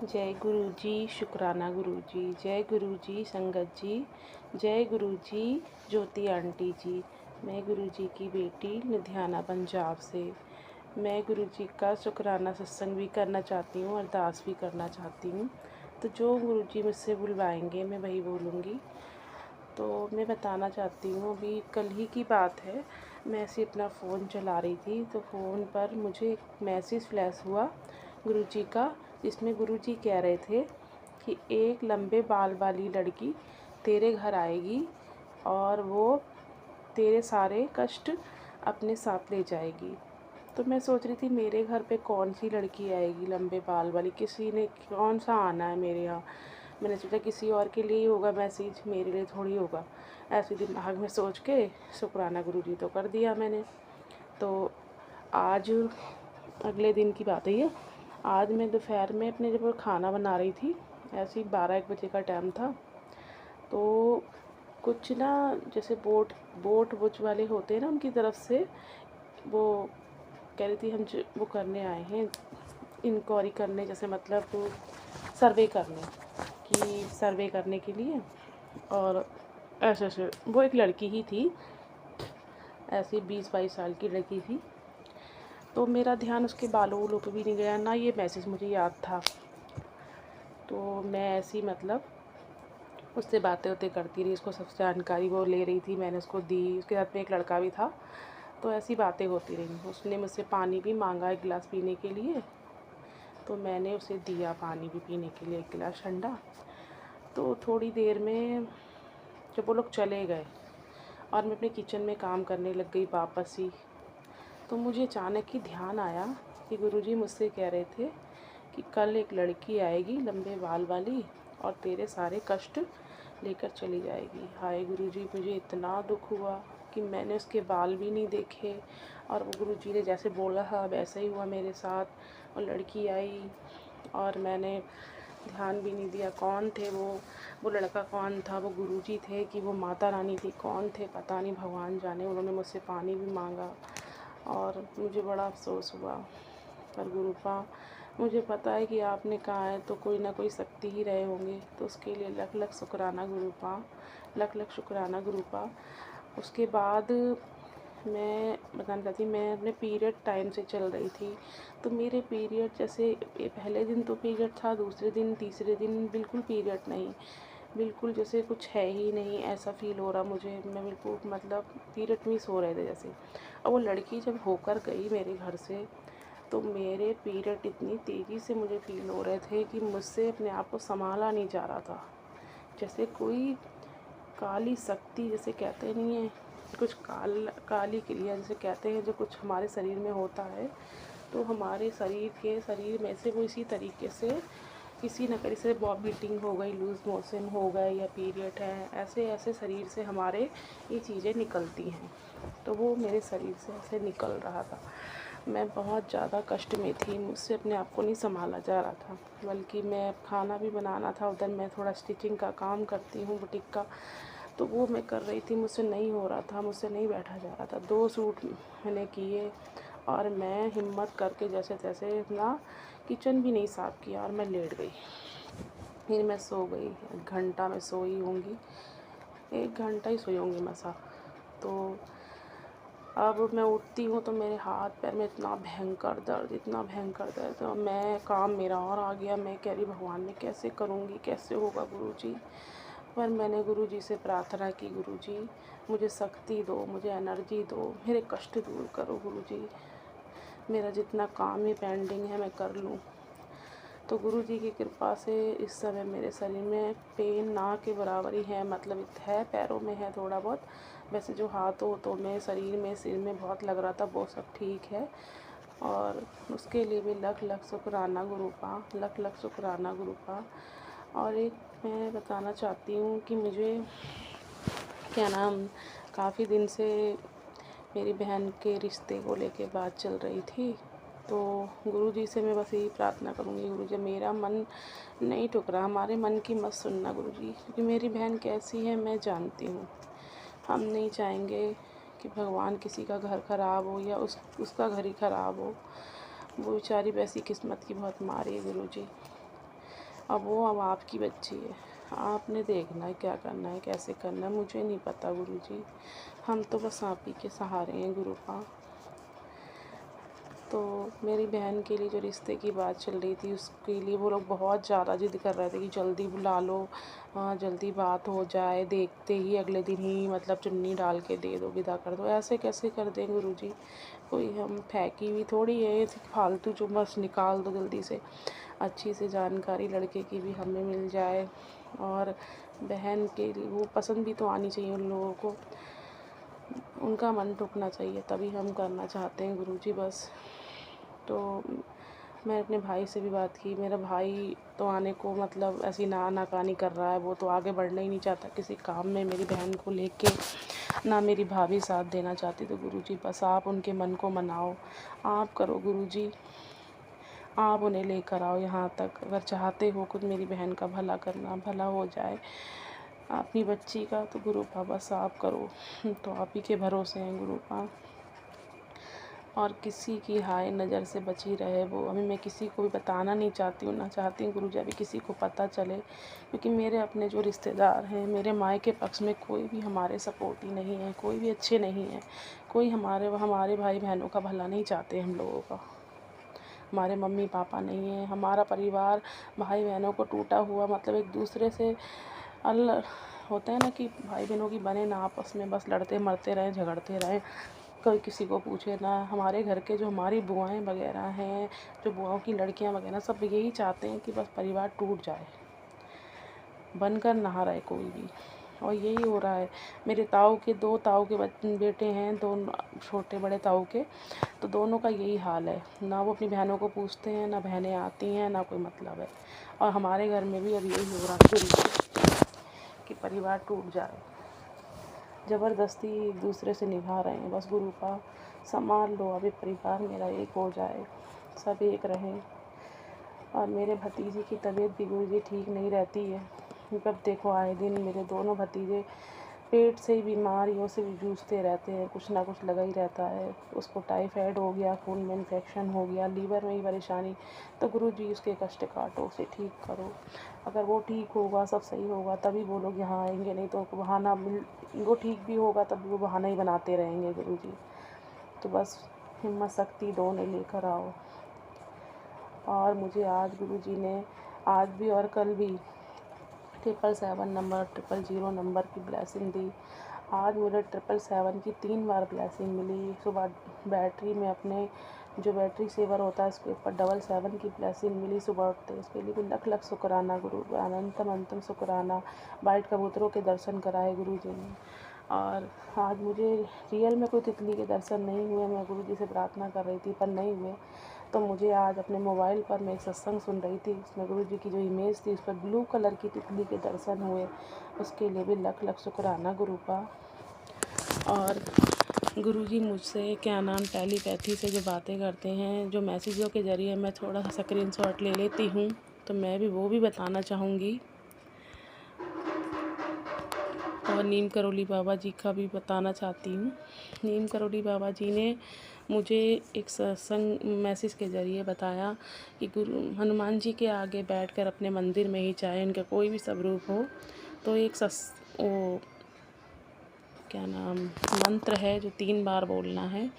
जय गुरु जी, शुक्राना गुरु जी, जय गुरु जी, संगत जी, जय गुरु जी, ज्योति आंटी जी। मैं गुरु जी की बेटी लुधियाना पंजाब से। मैं गुरु जी का शुक्राना सत्संग भी करना चाहती हूँ, अरदास भी करना चाहती हूँ। तो जो गुरु जी मुझसे बुलवाएंगे मैं वही बोलूँगी। तो मैं बताना चाहती हूँ, अभी कल ही की बात है, मैं ऐसे अपना फ़ोन चला रही थी तो फ़ोन पर मुझे एक मैसेज फ्लैश हुआ गुरु जी का, जिसमें गुरु जी कह रहे थे कि एक लंबे बाल वाली लड़की तेरे घर आएगी और वो तेरे सारे कष्ट अपने साथ ले जाएगी। तो मैं सोच रही थी मेरे घर पे कौन सी लड़की आएगी लंबे बाल वाली, किसी ने कौन सा आना है मेरे यहाँ। मैंने सोचा किसी और के लिए ही होगा मैसेज, मेरे लिए थोड़ी होगा। ऐसे दिमाग में सोच के शुक्राना गुरु जी तो कर दिया मैंने। तो आज अगले दिन की बात है ये। आज मैं दोपहर में अपने जब खाना बना रही थी, ऐसे ही 12-1 बजे का टाइम था, तो कुछ ना जैसे बोट वोच वाले होते हैं ना, उनकी तरफ से वो कह रही थी हम वो करने आए हैं, इंक्वायरी करने, जैसे मतलब सर्वे करने कि सर्वे करने के लिए। और ऐसे ऐसे वो एक लड़की ही थी, ऐसी 20-22 साल की लड़की थी। तो मेरा ध्यान उसके बालों वोलों पे भी नहीं गया, ना ये मैसेज मुझे याद था। तो मैं ऐसी मतलब उससे बातें होते करती रही, उसको सब जानकारी वो ले रही थी, मैंने उसको दी। उसके साथ में एक लड़का भी था, तो ऐसी बातें होती रही। उसने मुझसे पानी भी मांगा 1 गिलास पीने के लिए, तो मैंने उसे दिया पानी भी पीने के लिए 1 गिलास ठंडा। तो थोड़ी देर में जब वो लोग चले गए और मैं अपने किचन में काम करने लग गई वापस ही, तो मुझे अचानक ही ध्यान आया कि गुरुजी मुझसे कह रहे थे कि कल एक लड़की आएगी लंबे बाल वाली और तेरे सारे कष्ट लेकर चली जाएगी। हाय गुरुजी, मुझे इतना दुख हुआ कि मैंने उसके बाल भी नहीं देखे, और वो गुरुजी ने जैसे बोला था वैसा ही हुआ मेरे साथ। और लड़की आई और मैंने ध्यान भी नहीं दिया कौन थे वो लड़का कौन था, वो गुरुजी थे कि वो माता रानी थी, कौन थे पता नहीं, भगवान जाने। उन्होंने मुझसे पानी भी मांगा और मुझे बड़ा अफसोस हुआ। पर गुरुपा, मुझे पता है कि आपने कहा है तो कोई ना कोई शक्ति ही रहे होंगे, तो उसके लिए लख लख शुक्राना गुरुपा, लख लख शुक्राना गुरुपा। उसके बाद मैं बताना चाहती हूँ, मैं अपने पीरियड टाइम से चल रही थी। तो मेरे पीरियड जैसे पहले दिन तो पीरियड था, दूसरे दिन तीसरे दिन बिल्कुल पीरियड नहीं, बिल्कुल जैसे कुछ है ही नहीं, ऐसा फ़ील हो रहा मुझे। मैं बिल्कुल मतलब पीरियड मिस हो रहे थे जैसे। और वो लड़की जब होकर गई मेरे घर से, तो मेरे पीरियड इतनी तेज़ी से मुझे फ़ील हो रहे थे कि मुझसे अपने आप को संभाला नहीं जा रहा था। जैसे कोई काली शक्ति, जैसे कहते नहीं है कुछ काली क्रिया जैसे कहते हैं, जो कुछ हमारे शरीर में होता है, तो हमारे शरीर में से वो इसी तरीके से किसी न किसी से वॉमिटिंग हो गई, लूज़ मोशन हो गए, या पीरियड है, ऐसे ऐसे शरीर से हमारे ये चीज़ें निकलती हैं। तो वो मेरे शरीर से ऐसे निकल रहा था। मैं बहुत ज़्यादा कष्ट में थी, मुझसे अपने आप को नहीं संभाला जा रहा था। बल्कि मैं खाना भी बनाना था, उधर मैं थोड़ा स्टिचिंग का काम करती हूँ बुटीक का, तो वो मैं कर रही थी, मुझसे नहीं हो रहा था, मुझसे नहीं बैठा जा रहा था। 2 सूट मैंने किए और मैं हिम्मत करके जैसे तैसे अपना किचन भी नहीं साफ़ किया और मैं लेट गई। फिर मैं सो गई, 1 घंटा मैं सोई होंगी, 1 घंटा ही सोई होंगी मसा। तो अब मैं उठती हूँ तो मेरे हाथ पैर में इतना भयंकर दर्द, इतना भयंकर दर्द। तो मैं काम मेरा और आ गया, मैं कह रही भगवान मैं कैसे करूँगी, कैसे होगा गुरुजी। पर मैंने गुरुजी से प्रार्थना की, गुरुजी मुझे शक्ति दो, मुझे एनर्जी दो, मेरे कष्ट दूर करो गुरुजी, मेरा जितना काम है पेंडिंग है मैं कर लूँ। तो गुरुजी की कृपा से इस समय मेरे शरीर में पेन ना के बराबर ही है, मतलब है, पैरों में है थोड़ा बहुत, वैसे जो हाथों में शरीर में सिर में बहुत लग रहा था वो सब ठीक है। और उसके लिए भी लख लख शुक्राना गुरुपा, लख लख शुक्राना गुरुपा। और एक मैं बताना चाहती हूँ कि मुझे क्या नाम, काफ़ी दिन से मेरी बहन के रिश्ते को लेके बात चल रही थी। तो गुरुजी से मैं बस यही प्रार्थना करूँगी, गुरुजी मेरा मन नहीं ठुकरा, हमारे मन की मत सुनना गुरुजी, क्योंकि मेरी बहन कैसी है मैं जानती हूँ। हम नहीं चाहेंगे कि भगवान किसी का घर ख़राब हो या उसका घर ही ख़राब हो। वो बेचारी वैसी किस्मत की बहुत मारी है गुरुजी। अब आपकी बच्ची है, आपने देखना है क्या करना है, कैसे करना है, मुझे नहीं पता गुरुजी। हम तो बस आप ही के सहारे हैं गुरुपा। तो मेरी बहन के लिए जो रिश्ते की बात चल रही थी, उसके लिए वो लोग बहुत ज़्यादा ज़िद कर रहे थे कि जल्दी बुला लो, जल्दी बात हो जाए, देखते ही अगले दिन ही मतलब चुन्नी डाल के दे दो, विदा कर दो। ऐसे कैसे कर दें गुरुजी? कोई हम फेंकी हुई थोड़ी है फालतू, जो बस निकाल दो जल्दी से। अच्छी से जानकारी लड़के की भी हमें मिल जाए, और बहन के लिए वो पसंद भी तो आनी चाहिए उन लोगों को, उनका मन टूटना चाहिए, तभी हम करना चाहते हैं गुरुजी बस। तो मैं अपने भाई से भी बात की, मेरा भाई तो आने को मतलब ऐसी नाकानी कर रहा है, वो तो आगे बढ़ना ही नहीं चाहता किसी काम में मेरी बहन को लेके, ना मेरी भाभी साथ देना चाहती। तो गुरुजी बस आप उनके मन को मनाओ, आप करो गुरुजी, आप उन्हें लेकर आओ यहाँ तक। अगर चाहते हो खुद मेरी बहन का भला करना, भला हो जाए अपनी बच्ची का, तो गुरुपा बस आप करो। तो आप ही के भरोसे हैं गुरुपा, और किसी की हाय नज़र से बची रहे वो। अभी मैं किसी को भी बताना नहीं चाहती हूँ, ना चाहती हूँ गुरुजी अभी किसी को पता चले, क्योंकि मेरे अपने जो रिश्तेदार हैं, मेरे मायके पक्ष में कोई भी हमारे सपोर्टी नहीं है, कोई भी अच्छे नहीं है, कोई हमारे भाई बहनों का भला नहीं चाहते हम लोगों का। हमारे मम्मी पापा नहीं है, हमारा परिवार भाई बहनों को टूटा हुआ, मतलब एक दूसरे से होता है ना कि भाई बहनों की बने ना आपस में, बस लड़ते मरते रहें, झगड़ते रहें, कोई किसी को पूछे ना। हमारे घर के जो हमारी बुआएं वगैरह हैं, जो बुआओं की लड़कियां वगैरह, सब यही चाहते हैं कि बस परिवार टूट जाए, बनकर नहा रहे कोई भी, और यही हो रहा है। मेरे ताऊ के 2 ताऊ के बेटे हैं, 2 छोटे बड़े ताऊ के, तो दोनों का यही हाल है, ना वो अपनी बहनों को पूछते हैं, ना बहनें आती हैं, ना कोई मतलब है। और हमारे घर में भी अब यही हो रहा है कि परिवार टूट जाए, ज़बरदस्ती एक दूसरे से निभा रहे हैं। बस गुरुपा संभाल लो, अभी परिवार मेरा एक हो जाए, सब एक रहें। और मेरे भतीजे की तबीयत भी गुरुजी ठीक नहीं रहती है, जब देखो आए दिन मेरे दोनों भतीजे पेट से ही बीमारियों से जूझते रहते हैं, कुछ ना कुछ लगा ही रहता है। उसको टाइफाइड हो गया, खून में इन्फेक्शन हो गया, लीवर में ही परेशानी। तो गुरुजी उसके कष्ट काटो, उसे ठीक करो। अगर वो ठीक होगा, सब सही होगा, तभी वो लोग यहाँ आएंगे, नहीं तो बहाना वो ठीक भी होगा तब वो बहाना ही बनाते रहेंगे गुरुजी। तो बस हिम्मत शक्ति दो, उन्हें लेकर आओ। और मुझे आज गुरुजी ने, आज भी और कल भी 777 नंबर, 000 नंबर की ब्लेसिंग दी। आज मुझे 777 की 3 बार ब्लेसिंग मिली। सुबह बैटरी में अपने जो बैटरी सेवर होता है उसके ऊपर 777 की ब्लेसिंग मिली सुबह उठते, उसके लिए भी लख लख शुक्राना गुरु, अनंतम अंतम शुक्राना। वाइट कबूतरों के दर्शन कराए गुरुजी ने। और आज मुझे रियल में कोई तितली के दर्शन नहीं हुए, मैं गुरुजी से प्रार्थना कर रही थी पर नहीं हुए। तो मुझे आज अपने मोबाइल पर मैं एक सत्संग सुन रही थी, उसमें गुरुजी की जो इमेज थी उस पर ब्लू कलर की तितली के दर्शन हुए, उसके लिए भी लख लख शुक्राना गुरुपा। और गुरुजी मुझसे क्या नाम टेलीपैथी से जो बातें करते हैं, जो मैसेजों के ज़रिए मैं थोड़ा सा स्क्रीनशॉट ले लेती हूँ, तो मैं भी वो भी बताना चाहूँगी। और नीम करोली बाबा जी का भी बताना चाहती हूँ। नीम करोली बाबा जी ने मुझे एक सत्संग मैसेज के ज़रिए बताया कि गुरु हनुमान जी के आगे बैठकर अपने मंदिर में ही, चाहे उनका कोई भी स्वरूप हो, तो एक वो क्या नाम मंत्र है जो 3 बार बोलना है।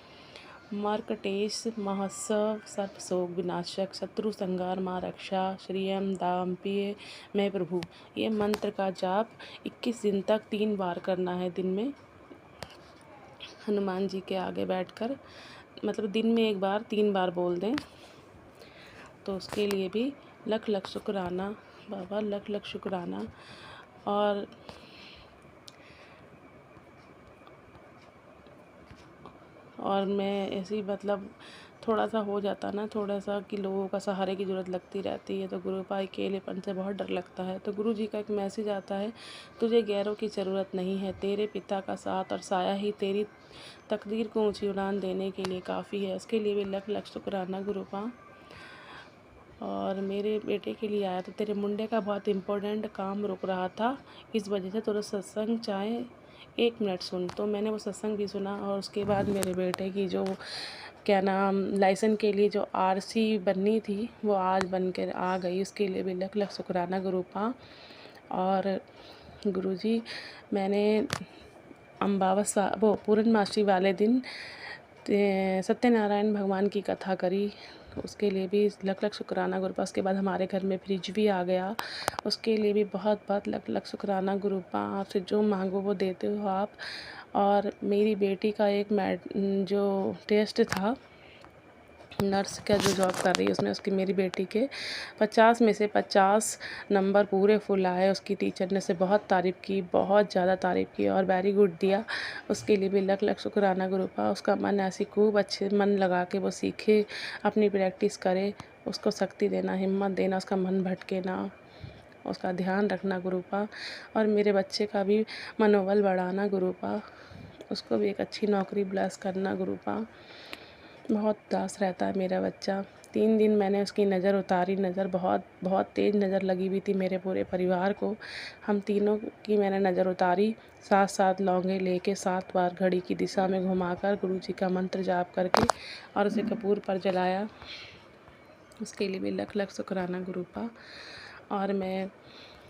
मर्कटेश महोत्सव सर्प शोक विनाशक शत्रु संहार माँ रक्षा श्रियम दाम्पिय मैं प्रभु। ये मंत्र का जाप 21 दिन तक 3 बार करना है दिन में, हनुमान जी के आगे बैठकर, मतलब दिन में 1 बार 3 बार बोल दें। तो उसके लिए भी लख लख शुक्राना बाबा, लख लख शुक्राना। और मैं ऐसे ही मतलब थोड़ा सा हो जाता ना, थोड़ा सा कि लोगों का सहारे की ज़रूरत लगती रहती है, तो गुरुपा अकेलेपन से बहुत डर लगता है। तो गुरु जी का एक मैसेज आता है, तुझे गैरों की ज़रूरत नहीं है, तेरे पिता का साथ और साया ही तेरी तकदीर को ऊंची उड़ान देने के लिए काफ़ी है। उसके लिए भी लख लख शुक्राना गुरुपा। और मेरे बेटे के लिए आया, तो तेरे मुंडे का बहुत इम्पोर्टेंट काम रुक रहा था, इस वजह से थोड़ा सत्संग चाहे 1 मिनट सुन। तो मैंने वो सत्संग भी सुना, और उसके बाद मेरे बेटे की जो क्या नाम लाइसेंस के लिए जो आरसी बननी थी वो आज बन कर आ गई। उसके लिए भी लख लख शुक्राना गुरुपा। और गुरुजी, मैंने अमावस्या वो पूर्णमासी वाले दिन सत्यनारायण भगवान की कथा करी, उसके लिए भी लख लख शुक्राना गुरुपा। उसके बाद हमारे घर में फ्रिज भी आ गया, उसके लिए भी बहुत बहुत लख लख शुक्राना गुरुपा। आपसे जो मांगो वो देते हो आप। और मेरी बेटी का एक जो टेस्ट था नर्स का जो जॉब कर रही है उसमें उसकी मेरी बेटी के 50 में से 50 नंबर पूरे फुल आए। उसकी टीचर ने से बहुत तारीफ़ की, बहुत ज़्यादा तारीफ़ की और वेरी गुड दिया। उसके लिए भी लख लख शुक्राना गुरुपा। उसका मन ऐसी खूब अच्छे मन लगा के वो सीखे, अपनी प्रैक्टिस करे, उसको शक्ति देना, हिम्मत देना, उसका मन भटके ना, उसका ध्यान रखना गुरुपा। और मेरे बच्चे का भी मनोबल बढ़ाना गुरुपा, उसको भी एक अच्छी नौकरी ब्लेस करना गुरुपा। बहुत उदास रहता है मेरा बच्चा। 3 दिन मैंने उसकी नज़र उतारी, नज़र बहुत बहुत तेज़ नज़र लगी हुई थी मेरे पूरे परिवार को। हम तीनों की मैंने नज़र उतारी, 7-7 लौंगे लेके 7 बार घड़ी की दिशा में घुमाकर गुरुजी का मंत्र जाप करके और उसे कपूर पर जलाया। उसके लिए भी लख लख शुक्राना गुरुपा। और मैं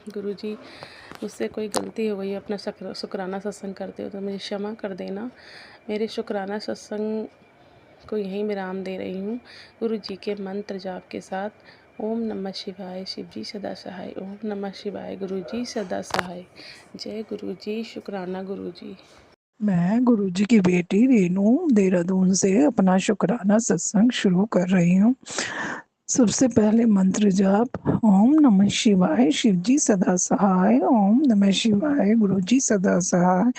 गुरुजी, मुझसे कोई गलती हो गई, अपना शुक्राना सत्संग करते हो तो मुझे क्षमा कर देना। मेरे शुक्राना सत्संग को यहीं विराम दे रही हूँ गुरु जी के मंत्र जाप के साथ। ओम नमः शिवाय, शिव जी सदा सहाय। ओम नमः शिवाय, गुरु जी सदा सहाय। जय गुरु जी, शुक्राना गुरु जी। मैं गुरुजी की बेटी रेनू देहरादून से अपना शुक्राना सत्संग शुरू कर रही हूँ। सबसे पहले मंत्र जाप। ओम नमः शिवाय, शिव जी सदा सहाय। ओम नमः शिवाय, गुरु जी सदा सहाय।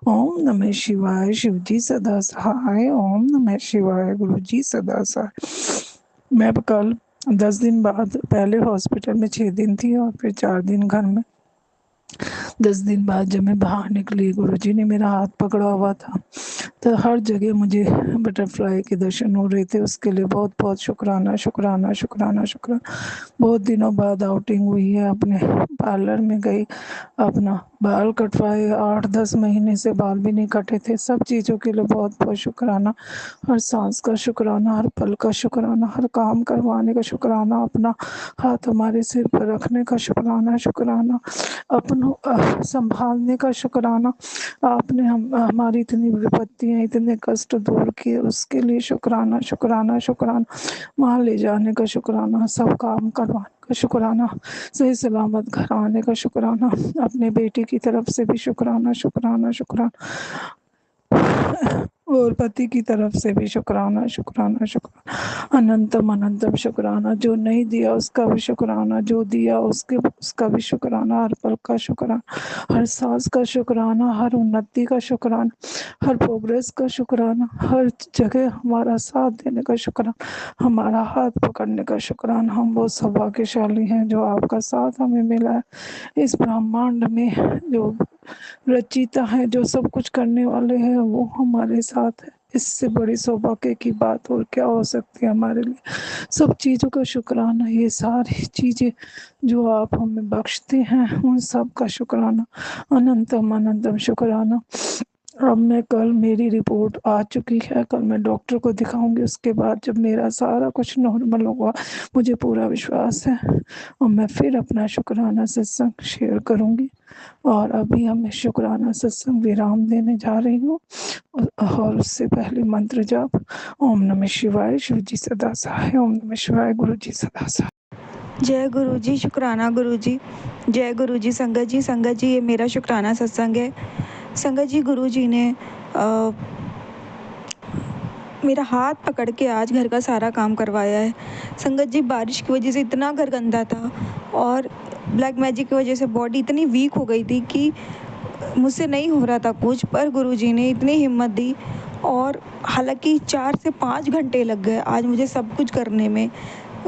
ओम नमः शिवाय, शिव जी सदा सहाय। ओम नमः शिवाय, गुरु जी सदा सहाय। मैं कल 10 दिन बाद, पहले हॉस्पिटल में 6 दिन थी और फिर 4 दिन घर में। 10 दिन बाद जब मैं बाहर निकली, गुरुजी ने मेरा हाथ पकड़ा हुआ था, तो हर जगह मुझे बटरफ्लाई के दर्शन हो रहे थे। उसके लिए बहुत बहुत शुक्राना शुक्राना शुक्राना शुक्राना। बहुत दिनों बाद आउटिंग हुई है, अपने पार्लर में गई, अपना बाल कटवाए। 8-10 महीने से बाल भी नहीं कटे थे। सब चीज़ों के लिए बहुत बहुत शुक्राना। हर सांस का शुक्राना, हर पल का शुक्राना, हर काम करवाने का शुक्राना, अपना हाथ हमारे सिर पर रखने का शुक्राना शुक्राना, अपनों संभालने का शुक्राना। आपने हमारी इतनी विपत्तियाँ, इतने कष्ट दूर किए, उसके लिए शुक्राना शुक्राना शुक्राना। वहाँ ले जाने का शुक्राना, सब काम करवाने का शुक्राना, सही सलामत घर आने का शुक्राना, अपने बेटे की तरफ से भी शुक्राना शुक्राना शुक्राना, और पति की तरफ से भी शुक्राना शुक्राना शुक्राना, अनंतम अनंतम शुक्राना। जो नहीं दिया उसका भी शुक्राना, जो दिया उसका भी शुक्राना, हर पल का शुक्राना, हर सांस का शुक्राना, हर उन्नति का शुक्राना, हर प्रोग्रेस का शुक्राना, हर जगह हमारा साथ देने का शुक्राना, हमारा हाथ पकड़ने का शुक्राना। हम बहुत सौभाग्यशाली हैं जो आपका साथ हमें मिला है इस ब्रह्मांड में। जो रचिता है, जो सब कुछ करने वाले हैं, वो हमारे साथ है। इससे बड़ी सौभाग्य की बात और क्या हो सकती है हमारे लिए। सब चीज़ों का शुक्राना, ये सारी चीज़ें जो आप हमें बख्शते हैं उन सब का शुक्राना, अनंतम अनंतम शुक्राना। अब मैं कल, मेरी रिपोर्ट आ चुकी है, कल मैं डॉक्टर को दिखाऊंगी। उसके बाद जब मेरा सारा कुछ नॉर्मल होगा, मुझे पूरा विश्वास है, और मैं फिर अपना शुक्राना सत्संग शेयर करूंगी। और अभी हमें शुक्राना सत्संग विराम देने जा रही हूँ, और उससे पहले मंत्र जाप। ओम नमः शिवाय, शिव जी सदा सहाय। ओम नमः शिवाय, गुरु जी सदा सहाय। जय गुरु जी, शुक्राना गुरु जी। जय गुरु जी। संगत जी, ये मेरा शुक्राना सत्संग है। संगत जी, गुरु जी ने मेरा हाथ पकड़ के आज घर का सारा काम करवाया है। संगत जी, बारिश की वजह से इतना घर गंदा था और ब्लैक मैजिक की वजह से बॉडी इतनी वीक हो गई थी कि मुझसे नहीं हो रहा था कुछ, पर गुरुजी ने इतनी हिम्मत दी। और हालांकि 4 से 5 घंटे लग गए आज मुझे सब कुछ करने में,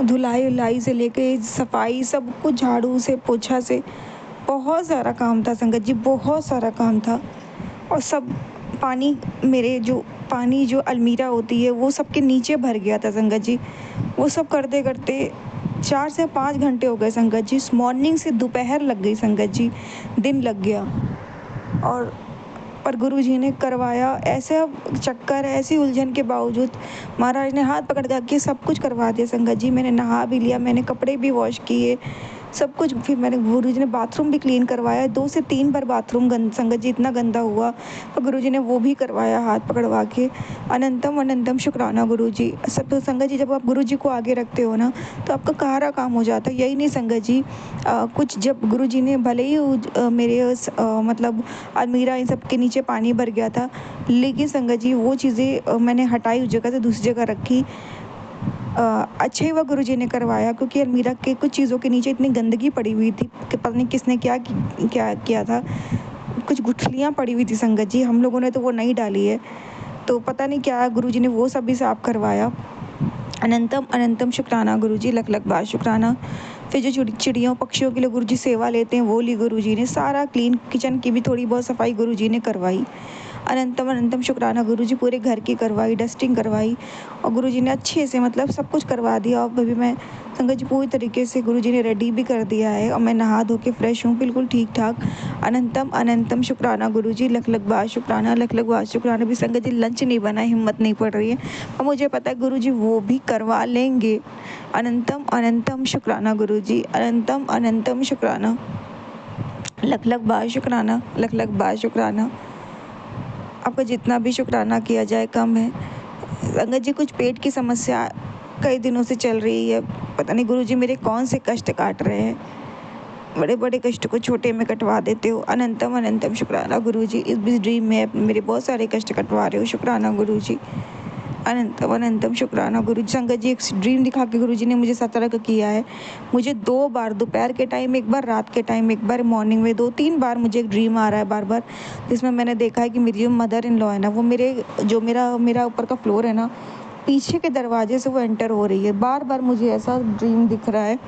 धुलाई उलाई से लेके सफाई, सब कुछ, झाड़ू से पोछा से, बहुत सारा काम था संगत जी, बहुत सारा काम था। और सब पानी, मेरे जो पानी जो अलमीरा होती है वो सबके नीचे भर गया था संगत जी। वो सब करते करते 4 से 5 घंटे हो गए संगत जी। मॉर्निंग से दोपहर लग गई संगत जी, दिन लग गया। और पर गुरुजी ने करवाया। ऐसा चक्कर, ऐसी उलझन के बावजूद महाराज ने हाथ पकड़ के सब कुछ करवा दिया संगत जी। मैंने नहा भी लिया, मैंने कपड़े भी वॉश किए, सब कुछ। फिर मैंने गुरुजी ने बाथरूम भी क्लीन करवाया। 2 से 3 बार बाथरूम संगत जी इतना गंदा हुआ, तो गुरुजी ने वो भी करवाया हाथ पकड़वा के। अनंतम अनंतम शुक्राना गुरुजी। सब तो संगत जी, जब आप गुरुजी को आगे रखते हो ना, तो आपका सारा काम हो जाता है। यही नहीं संगत जी, कुछ जब गुरुजी ने भले ही मेरे मतलब अलमीरा इन सब के नीचे पानी भर गया था, लेकिन संगत जी वो चीज़ें मैंने हटाई, उस जगह से दूसरी जगह रखी। अच्छा ही हुआ गुरुजी ने करवाया, क्योंकि अलमीरा के कुछ चीज़ों के नीचे इतनी गंदगी पड़ी हुई थी कि पता नहीं किसने क्या किया था। कुछ गुठलियाँ पड़ी हुई थी संगत जी, हम लोगों ने तो वो नहीं डाली है, तो पता नहीं क्या गुरुजी ने वो सब भी साफ करवाया। अनंतम अनंतम शुक्राना गुरुजी, लख लख बार शुक्राना। फिर जो चिड़ियों पक्षियों के लिए गुरुजी सेवा लेते हैं, वो ली गुरुजी ने। सारा क्लीन, किचन की भी थोड़ी बहुत सफाई गुरुजी ने करवाई। अनंतम अनंतम शुक्राना गुरुजी, पूरे घर की करवाई, डस्टिंग करवाई, और गुरुजी ने अच्छे से मतलब सब कुछ करवा दिया। और अभी मैं संगत जी पूरी तरीके से गुरुजी ने रेडी भी कर दिया है, और मैं नहा धो के फ्रेश हूँ, बिल्कुल ठीक ठाक। अनंतम अनंतम शुक्राना गुरुजी, लख लख बार शुक्राना, लख लख बार शुक्राना। भी संगत जी लंच नहीं बना, हिम्मत नहीं पड़ रही है, और मुझे पता है गुरुजी वो भी करवा लेंगे। अनंतम अनंतम शुक्राना गुरुजी, अनंतम अनंतम शुक्राना, लख लख बार शुक्राना, लख लख बार शुक्राना। आपका जितना भी शुक्राना किया जाए कम है। संगत जी कुछ पेट की समस्या कई दिनों से चल रही है, पता नहीं गुरुजी मेरे कौन से कष्ट काट रहे हैं। बड़े बड़े कष्ट को छोटे में कटवा देते हो। अनंतम अनंतम शुक्राना गुरुजी, इस ड्रीम में मेरे बहुत सारे कष्ट कटवा रहे हो, शुक्राना गुरुजी। अनंतम अनंतम शुक्राना गुरुजी। संगत जी एक ड्रीम दिखा के गुरुजी ने मुझे सतर्क किया है। मुझे 2 बार, दोपहर के टाइम एक बार, रात के टाइम एक बार, मॉर्निंग में 2-3 बार मुझे एक ड्रीम आ रहा है बार बार, जिसमें मैंने देखा है कि मेरी जो मदर इन लॉ है ना, वो मेरा ऊपर का फ्लोर है ना, पीछे के दरवाजे से वो एंटर हो रही है। बार बार मुझे ऐसा ड्रीम दिख रहा है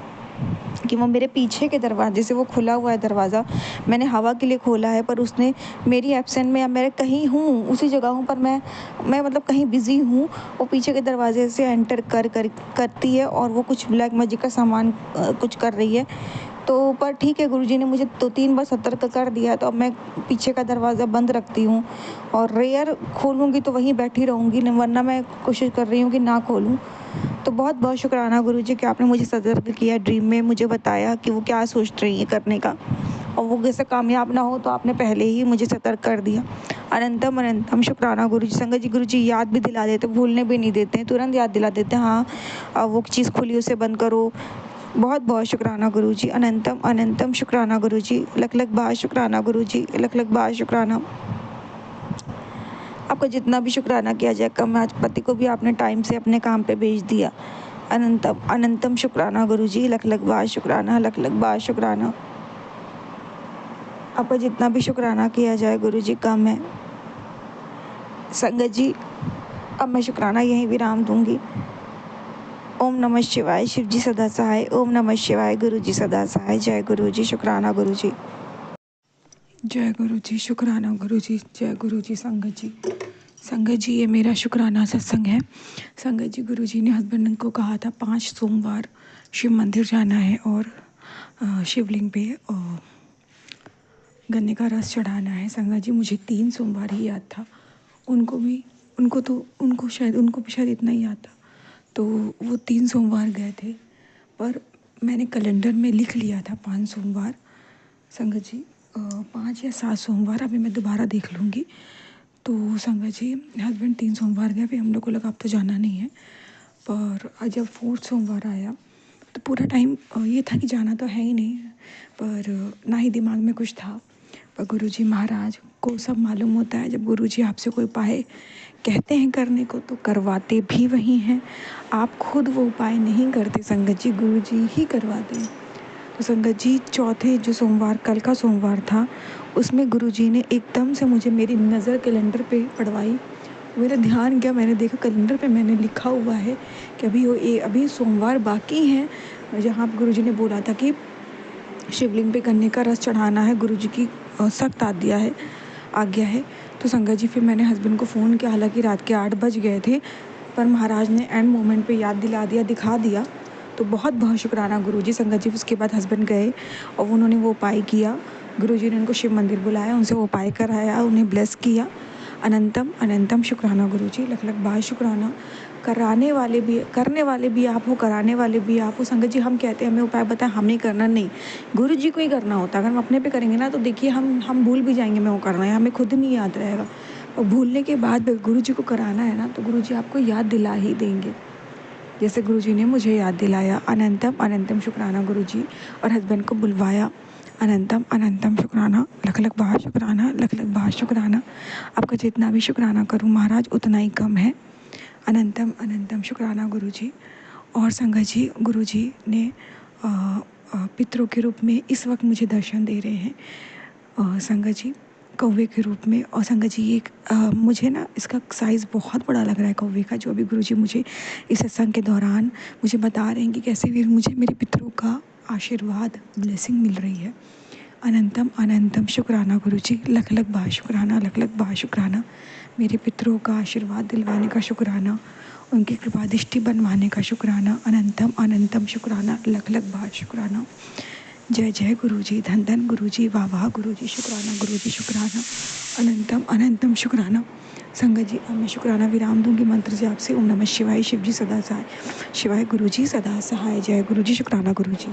कि वो मेरे पीछे के दरवाजे से, वो खुला हुआ है दरवाज़ा, मैंने हवा के लिए खोला है, पर उसने मेरी एब्सेंट में, या मैं कहीं हूँ उसी जगह हूँ, पर मैं मतलब कहीं बिज़ी हूँ, वो पीछे के दरवाजे से एंटर करती है, और वो कुछ ब्लैक मैजिक का सामान कुछ कर रही है। तो पर ठीक है, गुरुजी ने मुझे 2-3 बार सतर्क कर दिया, तो अब मैं पीछे का दरवाज़ा बंद रखती हूँ, और रेयर खोलूँगी तो वहीं बैठी रहूँगी, वरना मैं कोशिश कर रही हूँ कि ना खोलूँ। तो बहुत बहुत शुक्राना गुरुजी कि आपने मुझे सतर्क किया, ड्रीम में मुझे बताया कि वो क्या सोच रही है करने का, और वो कैसे कामयाब ना हो, तो आपने पहले ही मुझे सतर्क कर दिया। अनंतम अनंतम शुक्राना गुरुजी। संगत जी गुरुजी याद भी दिला देते, भूलने भी नहीं देते हैं, तुरंत याद दिला देते हैं, हाँ वो चीज़ खुली उसे बंद करो। बहुत बहुत शुक्राना गुरुजी। अनंतम अनंतम शुक्राना गुरुजी, लख लख बार शुक्राना गुरुजी, लख लख बार शुक्राना। आपका जितना भी शुक्राना किया जाए कम है। आज पति को भी आपने टाइम से अपने काम पे भेज दिया। अनंतम अनंतम शुक्राना गुरुजी, लख लख बार शुक्राना, लख लख बार शुक्राना। आपका जितना भी शुक्राना किया जाए गुरुजी कम है। संगत जी अब मैं शुक्राना यहीं विराम दूंगी। ओम नमः शिवाय, शिव जी सदा सहाय। ओम नमः शिवाय, गुरु जी सदा सहाय। जय गुरु जी, शुक्राना गुरु जी। जय गुरु जी, शुक्राना गुरु जी, जय गुरु जी। संगत जी ये मेरा शुक्राना सत्संग है। संगत जी गुरु जी ने हस्बैंड को कहा था 5 सोमवार शिव मंदिर जाना है, और शिवलिंग पे गन्ने का रस चढ़ाना है। संगत जी मुझे 3 सोमवार ही याद था, उनको भी शायद इतना ही याद था, तो वो 3 सोमवार गए थे, पर मैंने कैलेंडर में लिख लिया था 5 सोमवार। संगत जी 5 या 7 सोमवार, अभी मैं दोबारा देख लूँगी। तो संगत जी हस्बैंड 3 सोमवार गए, फिर हम लोग को लगा अब तो जाना नहीं है, पर जब 4th सोमवार आया तो पूरा टाइम ये था कि जाना तो है ही नहीं, पर ना ही दिमाग में कुछ था। पर गुरुजी महाराज को सब मालूम होता है, जब गुरुजी आपसे कोई उपाय कहते हैं करने को तो करवाते भी वही हैं। आप खुद वो उपाय नहीं करते संगत जी, गुरुजी ही करवाते हैं। तो संगत जी चौथे जो सोमवार, कल का सोमवार था, उसमें गुरुजी ने एकदम से मुझे मेरी नज़र कैलेंडर पे पड़वाई। मेरा ध्यान गया, मैंने देखा कैलेंडर पे मैंने लिखा हुआ है कि अभी सोमवार बाकी हैं, जहाँ गुरुजी ने बोला था कि शिवलिंग पे गन्ने का रस चढ़ाना है, गुरुजी की सख्त आज्ञा है। तो संगत जी फिर मैंने हस्बैंड को फ़ोन किया, हालांकि रात के 8 बज गए थे, पर महाराज ने एंड मोमेंट पे याद दिला दिया, दिखा दिया। तो बहुत बहुत शुक्राना गुरुजी। संगत जी उसके बाद हस्बैंड गए और उन्होंने वो उपाय किया, गुरुजी ने उनको शिव मंदिर बुलाया, उनसे उपाय कराया, उन्हें ब्लेस किया। अनंतम अनंतम शुक्राना गुरुजी, लख लख बार शुक्राना। कराने वाले भी, करने वाले भी आप हो, कराने वाले भी आप हो। संगत जी, हम कहते हैं हमें उपाय बताएं, हम नहीं करना, नहीं, गुरु जी को ही करना होता है। अगर हम अपने पे करेंगे ना तो देखिए हम भूल भी जाएंगे मैं वो करना है, हमें खुद नहीं याद रहेगा। और भूलने के बाद गुरु जी को कराना है ना तो गुरु जी आपको याद दिला ही देंगे, जैसे गुरुजी ने मुझे याद दिलाया। अनंतम अनंतम शुक्राना गुरुजी। और हस्बैंड को बुलवाया। अनंतम अनंतम शुक्राना, लख लख बार शुक्राना, लख लख बार शुक्राना। आपका जितना भी शुक्राना करूं महाराज उतना ही कम है। अनंतम अनंतम शुक्राना गुरुजी। और संगत जी, गुरुजी ने पितरों के रूप में इस वक्त मुझे दर्शन दे रहे हैं, संगत जी, कौवे के रूप में। और संगत जी, ये मुझे ना इसका साइज़ बहुत बड़ा लग रहा है कौवे का, जो अभी गुरुजी मुझे इस सत्संग के दौरान मुझे बता रहे हैं कि कैसे भी मुझे मेरे पितरों का आशीर्वाद, ब्लेसिंग मिल रही है। अनंतम अनंतम शुक्राना गुरुजी, लख लख बार शुक्राना, लख लख बार शुक्राना। मेरे पितरों का आशीर्वाद दिलवाने का शुक्राना, उनकी कृपा दृष्टि बनवाने का शुक्राना। अनंतम अनंतम शुक्राना, लख लख बार शुक्राना। जय जय गुरुजी, धन धन गुरुजी, वाह वाह गुरुजी, शुक्राना गुरुजी, शुक्राना। अनंतम अनंतम शुक्राना। संगत जी, अब मैं शुक्राना विराम दूंगी मंत्र से आपसे। ओम नमः शिवाय, शिव जी सदा सहाय, शिवाय गुरुजी सदा सहाय। जय गुरुजी, शुक्राना गुरुजी।